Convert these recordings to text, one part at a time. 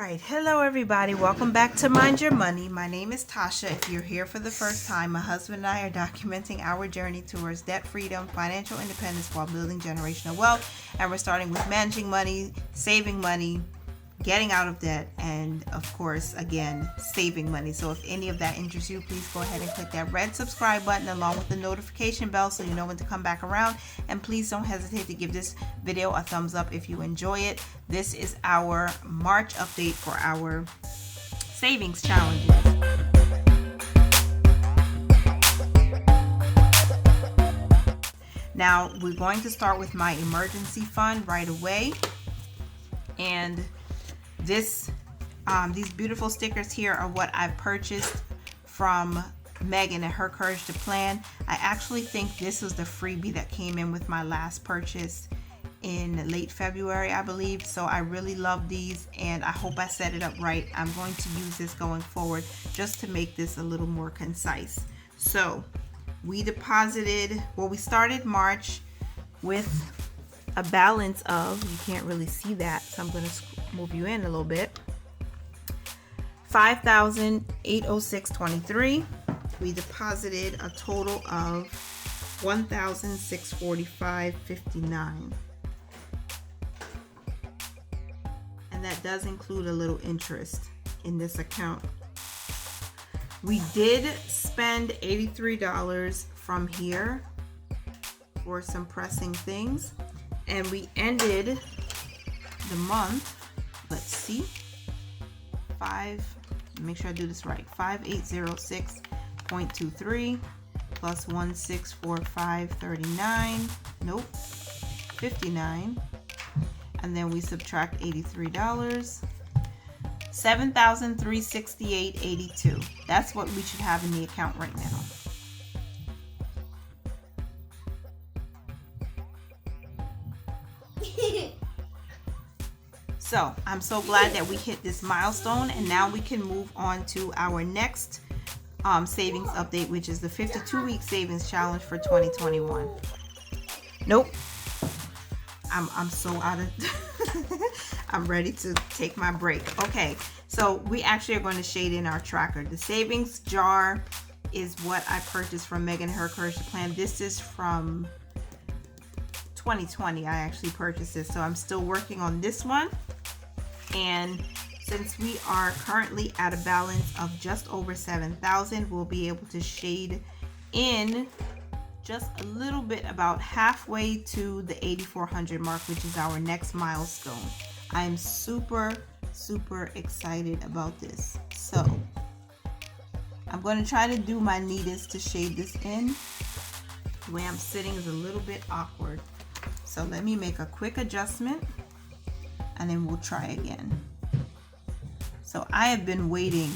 Alright, hello everybody. Welcome back to Mind Your Money. My name is Tasha. If you're here for the first time, my husband and I are documenting our journey towards debt freedom, financial independence while building generational wealth. And we're starting with managing money, saving money, getting out of debt, and of course, again, saving money. So if any of that interests you, please go ahead and click that red subscribe button along with the notification bell so you know when to come back around. And please don't hesitate to give this video a thumbs up if you enjoy it. This is our March update for our savings challenges. Now, we're going to start with my emergency fund right away. And these beautiful stickers here are what I purchased from Megan and her Courage to Plan. I actually think this was the freebie that came in with my last purchase in late February, I believe. So I really love these and I hope I set it up right. I'm going to use this going forward just to make this a little more concise. So we started March with a balance of, you can't really see that, so I'm going to move you in a little bit, $5,806.23. We deposited a total of $1,645.59, and that does include a little interest in this account. We did spend $83 from here for some pressing things, and we ended the month, let's see, make sure I do this right, 5806.23 plus 1645.39, nope, 59, and then we subtract $83, $7,368.82. That's what we should have in the account right now. So I'm so glad that we hit this milestone, and now we can move on to our next savings update, which is the 52-week savings challenge for 2021. Nope, I'm so out of I'm ready to take my break. Okay, so we actually are going to shade in our tracker. The savings jar is what I purchased from Megan and her Courage to Plan. This is from 2020. I actually purchased this, so I'm still working on this one. And since we are currently at a balance of just over 7,000, we'll be able to shade in just a little bit, about halfway to the 8,400 mark, which is our next milestone. I am super excited about this. So I'm going to try to do my neatest to shade this in. The way I'm sitting is a little bit awkward. So let me make a quick adjustment and then we'll try again. So I have been waiting,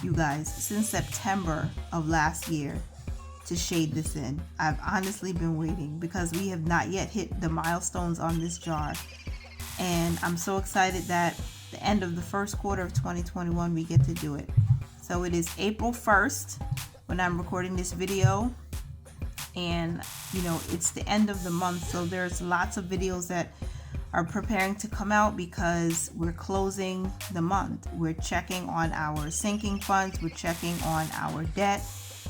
you guys, since September of last year to shade this in. I've honestly been waiting because we have not yet hit the milestones on this jar. And I'm so excited that the end of the first quarter of 2021 we get to do it. So it is April 1st when I'm recording this video. And you know, it's the end of the month, so there's lots of videos that are preparing to come out because we're closing the month. We're checking on our sinking funds, we're checking on our debt,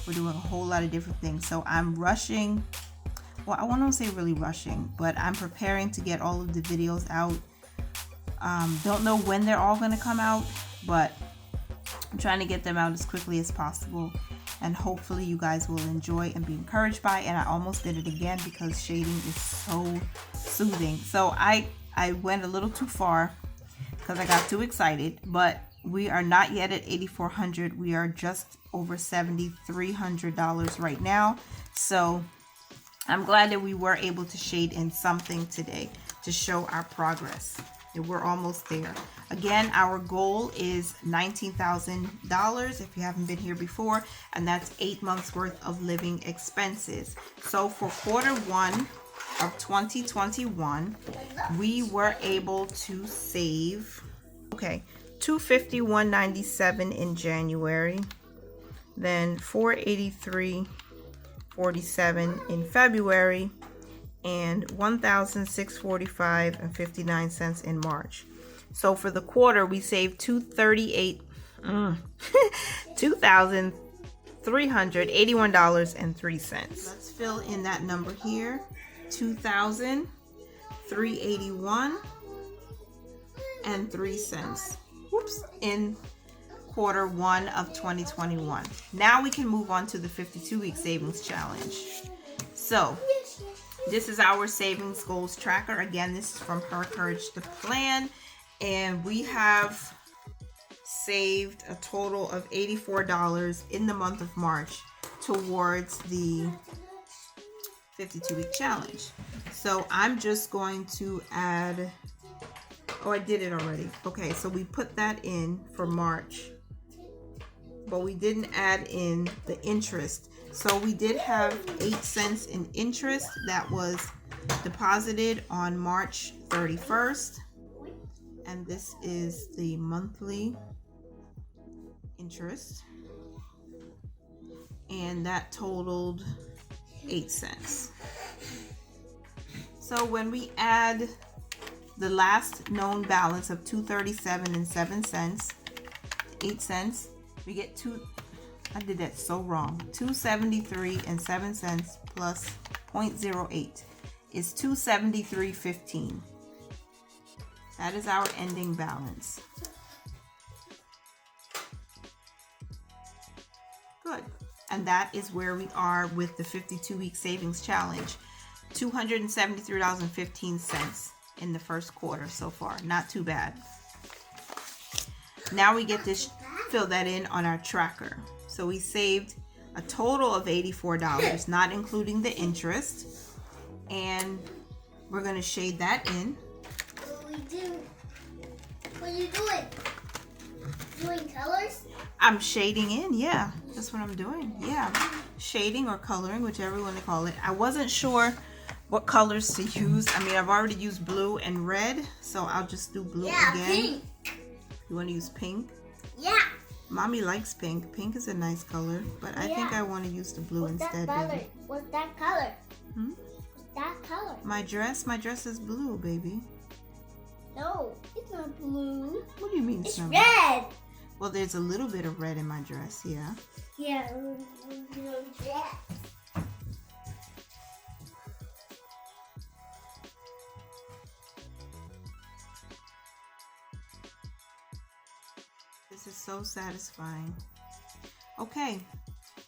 we're doing a whole lot of different things. So I'm rushing, well, I won't say really rushing, but I'm preparing to get all of the videos out. Don't know when they're all going to come out, but I'm trying to get them out as quickly as possible, and hopefully you guys will enjoy and be encouraged by it. And I almost did it again because shading is so soothing. So I went a little too far because I got too excited, but we are not yet at 8,400. We are just over $7,300 right now. So I'm glad that we were able to shade in something today to show our progress. And we're almost there. Again, our goal is $19,000 if you haven't been here before, and that's 8 months worth of living expenses. So for quarter one of 2021, we were able to save, okay, $251.97 in January, then $483.47 in February, and $1,645.59 in March. So for the quarter, we saved $2,381.03. Let's fill in that number here. $2,381.03. Whoops, in quarter one of 2021. Now we can move on to the 52-week savings challenge. So this is our savings goals tracker. Again, this is from Her Courage to Plan, and we have saved a total of $84 in the month of March towards the 52-week challenge. So I'm just going to add, oh, I did it already. Okay, so we put that in for March, but we didn't add in the interest. So we did have 8 cents in interest that was deposited on March 31st. And this is the monthly interest. And that totaled 8 cents. So when we add the last known balance of $237.07, 8 cents, we get I did that so wrong. $273.07 plus 0.08 is $273.15. That is our ending balance. Good. And that is where we are with the 52-week savings challenge. $273.15 in the first quarter so far. Not too bad. Now we get to fill that in on our tracker. So we saved a total of $84, not including the interest. And we're going to shade that in. What are you doing? Doing colors? I'm shading in, yeah. That's what I'm doing. Yeah. Shading or coloring, whichever you want to call it. I wasn't sure what colors to use. I mean, I've already used blue and red, so I'll just do blue again. Pink. You want to use pink? Yeah. Mommy likes pink. Pink is a nice color, but I think I want to use the blue instead. Baby. What's that color? Hmm? What's that color? My dress is blue, baby. No, it's not blue. What do you mean? It's red. Well, there's a little bit of red in my dress, yeah. Yeah, red. This is so satisfying. Okay,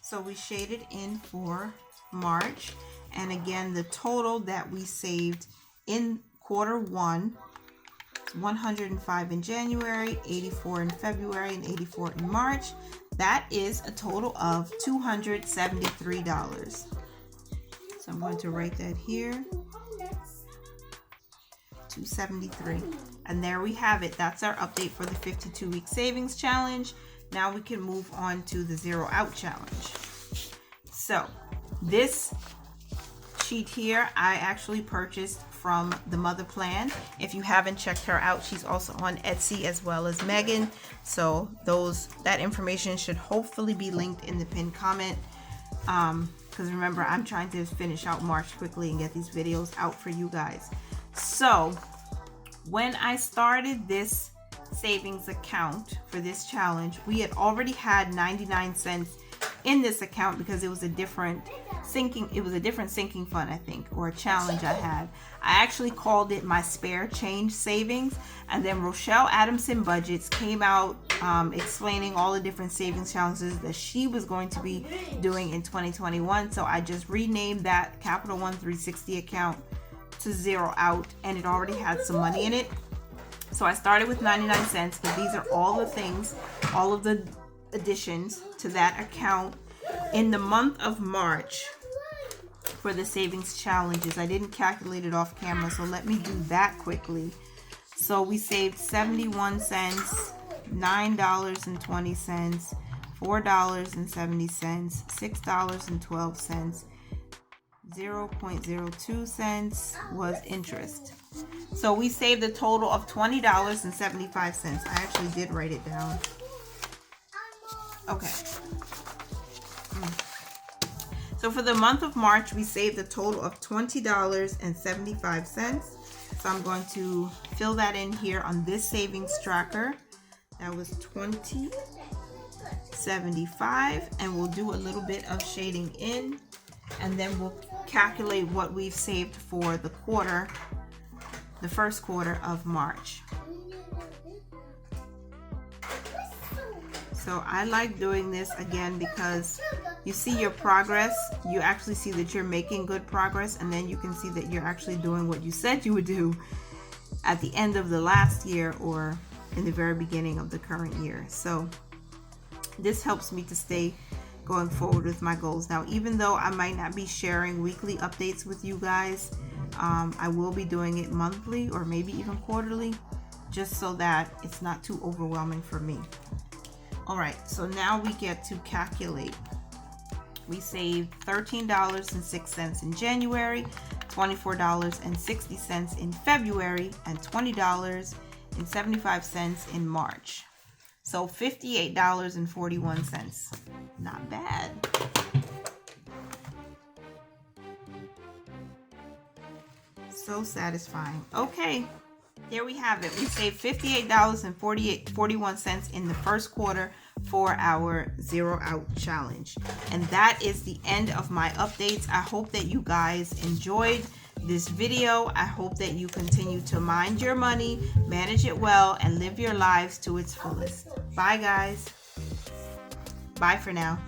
so we shaded in for March, and again, the total that we saved in quarter one, 105 in January, 84 in February, and 84 in March. That is a total of $273. So I'm going to write that here. 273. And there we have it. That's our update for the 52-week savings challenge. Now we can move on to the zero out challenge. So this sheet here I actually purchased from the Mother Plan. If you haven't checked her out, she's also on Etsy as well as Megan. So that information should hopefully be linked in the pinned comment. Because remember, I'm trying to finish out March quickly and get these videos out for you guys. So when I started this savings account for this challenge, we had already had 99 cents in this account because it was a different sinking fund, I think, or a challenge I had. I actually called it my spare change savings, and then Rochelle Adamson Budgets came out explaining all the different savings challenges that she was going to be doing in 2021. So I just renamed that Capital One 360 account to zero out, and it already had some money in it. So I started with 99 cents, but these are all the things, all of the additions to that account in the month of March for the savings challenges. I didn't calculate it off camera, so let me do that quickly. So we saved 71 cents, $9.20, $4.70, $6.12, 0.02 cents was interest. So we saved a total of $20.75. I actually did write it down. Okay. So for the month of March, we saved a total of $20.75. So I'm going to fill that in here on this savings tracker. That was $20.75, and we'll do a little bit of shading in, and then we'll calculate what we've saved for the quarter, the first quarter of March. So I like doing this again because you see your progress. You actually see that you're making good progress, and then you can see that you're actually doing what you said you would do at the end of the last year or in the very beginning of the current year. So this helps me to stay going forward with my goals. Now, even though I might not be sharing weekly updates with you guys, I will be doing it monthly or maybe even quarterly, just so that it's not too overwhelming for me. All right, so now we get to calculate. We saved $13.06 in January, $24.60 in February, and $20.75 in March. So $58.41. Not bad. So satisfying. Okay, there we have it. We saved $58.41 in the first quarter for our Zero Out Challenge. And that is the end of my updates. I hope that you guys enjoyed this video. I hope that you continue to mind your money, manage it well, and live your lives to its fullest. Bye, guys. Bye for now.